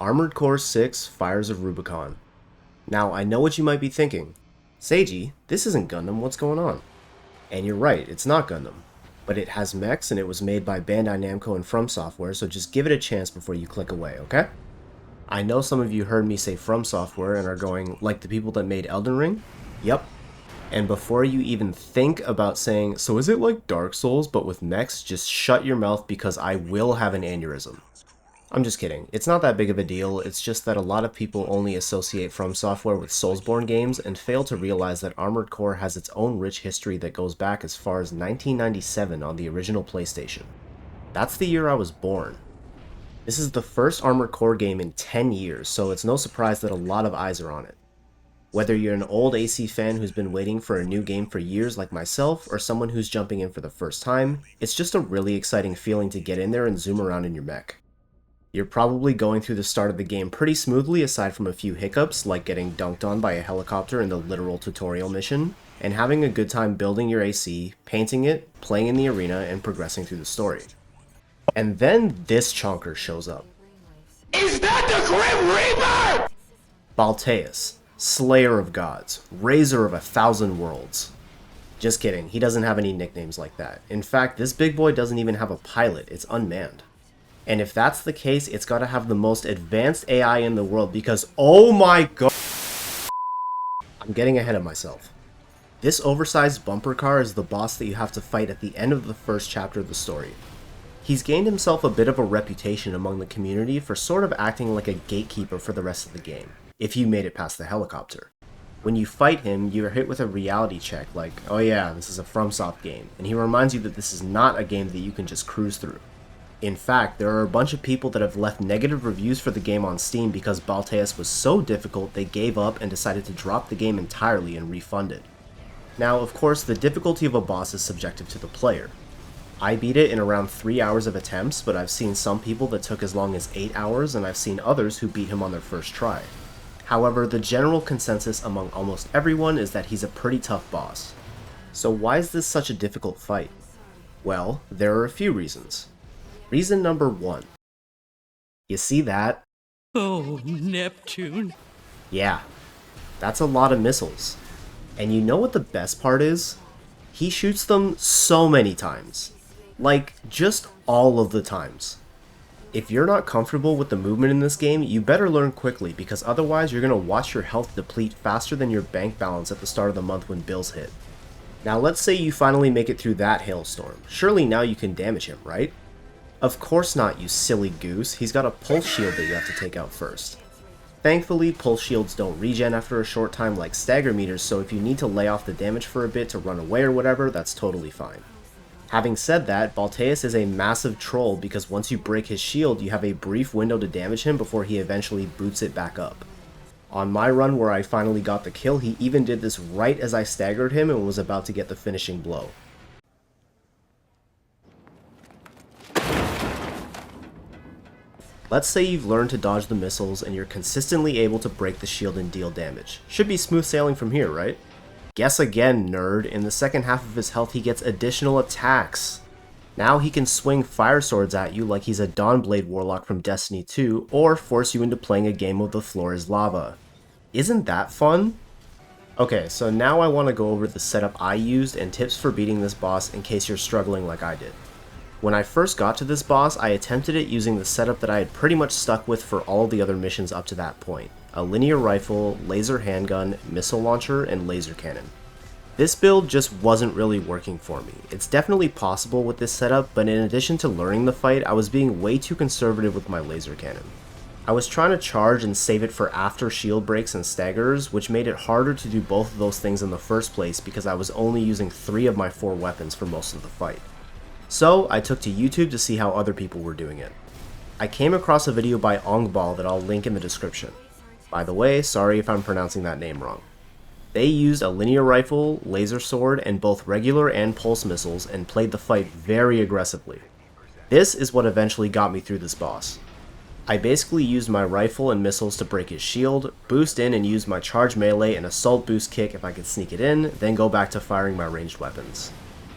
Armored Core 6 Fires of Rubicon. Now, I know what you might be thinking. Seiji, this isn't Gundam, what's going on? And you're right, it's not Gundam. But it has mechs and it was made by Bandai Namco and From Software, so just give it a chance before you click away, okay? I know some of you heard me say From Software and are going, like the people that made Elden Ring? Yep. And before you even think about saying, so is it like Dark Souls but with mechs, just shut your mouth because I will have an aneurysm. I'm just kidding. It's not that big of a deal, it's just that a lot of people only associate From Software with Soulsborne games and fail to realize that Armored Core has its own rich history that goes back as far as 1997 on the original PlayStation. That's the year I was born. This is the first Armored Core game in 10 years, so it's no surprise that a lot of eyes are on it. Whether you're an old AC fan who's been waiting for a new game for years like myself, or someone who's jumping in for the first time, it's just a really exciting feeling to get in there and zoom around in your mech. You're probably going through the start of the game pretty smoothly aside from a few hiccups like getting dunked on by a helicopter in the literal tutorial mission, and having a good time building your AC, painting it, playing in the arena, and progressing through the story. And then this chonker shows up. Is that the Grim Reaper?! Balteus, Slayer of Gods, Raiser of 1,000 Worlds. Just kidding, he doesn't have any nicknames like that. In fact, this big boy doesn't even have a pilot, it's unmanned. And if that's the case, it's gotta have the most advanced AI in the world because, oh my god! I'm getting ahead of myself. This oversized bumper car is the boss that you have to fight at the end of the first chapter of the story. He's gained himself a bit of a reputation among the community for sort of acting like a gatekeeper for the rest of the game, if you made it past the helicopter. When you fight him, you're hit with a reality check like, oh yeah, this is a FromSoft game, and he reminds you that this is not a game that you can just cruise through. In fact, there are a bunch of people that have left negative reviews for the game on Steam because Balteus was so difficult they gave up and decided to drop the game entirely and refund it. Now, of course, the difficulty of a boss is subjective to the player. I beat it in around 3 hours of attempts, but I've seen some people that took as long as 8 hours, and I've seen others who beat him on their first try. However, the general consensus among almost everyone is that he's a pretty tough boss. So why is this such a difficult fight? Well, there are a few reasons. Reason number 1. You see that? Oh, Neptune. Yeah, that's a lot of missiles. And you know what the best part is? He shoots them so many times. Like, just all of the times. If you're not comfortable with the movement in this game, you better learn quickly because otherwise you're gonna watch your health deplete faster than your bank balance at the start of the month when bills hit. Now let's say you finally make it through that hailstorm. Surely now you can damage him, right? Of course not, you silly goose. He's got a pulse shield that you have to take out first. Thankfully, pulse shields don't regen after a short time like stagger meters, so if you need to lay off the damage for a bit to run away or whatever, that's totally fine. Having said that, Balteus is a massive troll because once you break his shield, you have a brief window to damage him before he eventually boots it back up. On my run where I finally got the kill, he even did this right as I staggered him and was about to get the finishing blow. Let's say you've learned to dodge the missiles and you're consistently able to break the shield and deal damage. Should be smooth sailing from here, right? Guess again, nerd. In the second half of his health, he gets additional attacks. Now he can swing fire swords at you like he's a Dawnblade Warlock from Destiny 2, or force you into playing a game of The Floor is Lava. Isn't that fun? Okay, so now I want to go over the setup I used and tips for beating this boss in case you're struggling like I did. When I first got to this boss, I attempted it using the setup that I had pretty much stuck with for all the other missions up to that point. A linear rifle, laser handgun, missile launcher, and laser cannon. This build just wasn't really working for me. It's definitely possible with this setup, but in addition to learning the fight, I was being way too conservative with my laser cannon. I was trying to charge and save it for after shield breaks and staggers, which made it harder to do both of those things in the first place because I was only using 3 of my 4 weapons for most of the fight. So, I took to YouTube to see how other people were doing it. I came across a video by ONGBAL that I'll link in the description. By the way, sorry if I'm pronouncing that name wrong. They used a linear rifle, laser sword, and both regular and pulse missiles and played the fight very aggressively. This is what eventually got me through this boss. I basically used my rifle and missiles to break his shield, boost in and use my charge melee and assault boost kick if I could sneak it in, then go back to firing my ranged weapons.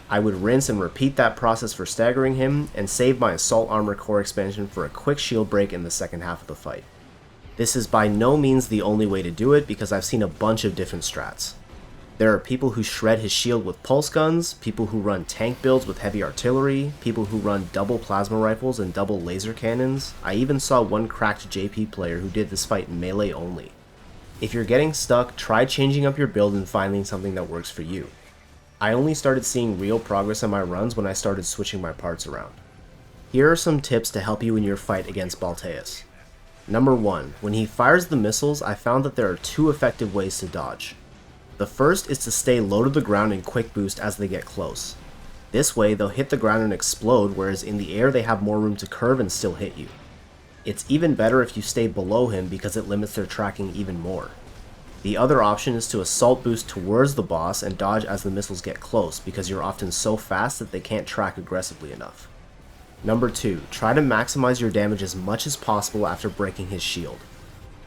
I would rinse and repeat that process for staggering him, and save my Assault Armor Core expansion for a quick shield break in the second half of the fight. This is by no means the only way to do it because I've seen a bunch of different strats. There are people who shred his shield with pulse guns, people who run tank builds with heavy artillery, people who run double plasma rifles and double laser cannons. I even saw one cracked JP player who did this fight melee only. If you're getting stuck, try changing up your build and finding something that works for you. I only started seeing real progress on my runs when I started switching my parts around. Here are some tips to help you in your fight against Balteus. Number 1. When he fires the missiles, I found that there are 2 effective ways to dodge. The first is to stay low to the ground and quick boost as they get close. This way they'll hit the ground and explode, whereas in the air they have more room to curve and still hit you. It's even better if you stay below him because it limits their tracking even more. The other option is to assault boost towards the boss and dodge as the missiles get close because you're often so fast that they can't track aggressively enough. Number 2. Try to maximize your damage as much as possible after breaking his shield.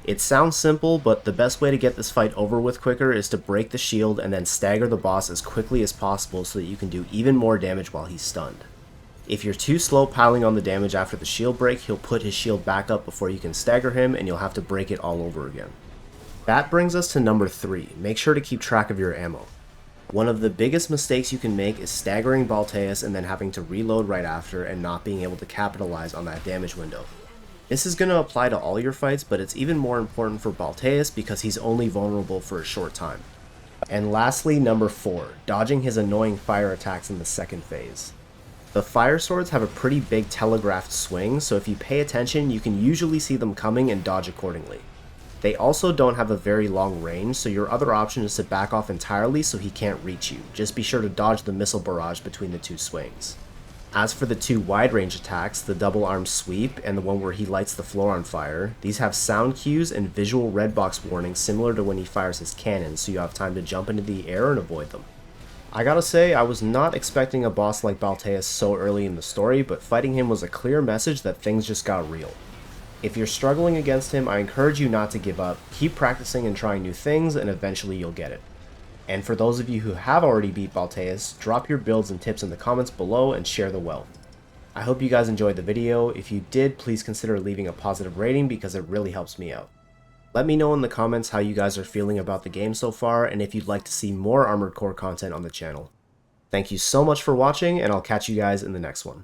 It sounds simple, but the best way to get this fight over with quicker is to break the shield and then stagger the boss as quickly as possible so that you can do even more damage while he's stunned. If you're too slow piling on the damage after the shield break, he'll put his shield back up before you can stagger him and you'll have to break it all over again. That brings us to number 3, make sure to keep track of your ammo. One of the biggest mistakes you can make is staggering Balteus and then having to reload right after and not being able to capitalize on that damage window. This is going to apply to all your fights, but it's even more important for Balteus because he's only vulnerable for a short time. And lastly, number 4, dodging his annoying fire attacks in the second phase. The fire swords have a pretty big telegraphed swing, so if you pay attention, you can usually see them coming and dodge accordingly. They also don't have a very long range, so your other option is to back off entirely so he can't reach you. Just be sure to dodge the missile barrage between the 2 swings. As for the 2 wide range attacks, the double arm sweep and the one where he lights the floor on fire, these have sound cues and visual red box warnings similar to when he fires his cannon, so you have time to jump into the air and avoid them. I gotta say, I was not expecting a boss like Balteus so early in the story, but fighting him was a clear message that things just got real. If you're struggling against him, I encourage you not to give up, keep practicing and trying new things, and eventually you'll get it. And for those of you who have already beat Balteus, drop your builds and tips in the comments below and share the wealth. I hope you guys enjoyed the video. If you did, please consider leaving a positive rating because it really helps me out. Let me know in the comments how you guys are feeling about the game so far and if you'd like to see more Armored Core content on the channel. Thank you so much for watching, and I'll catch you guys in the next one.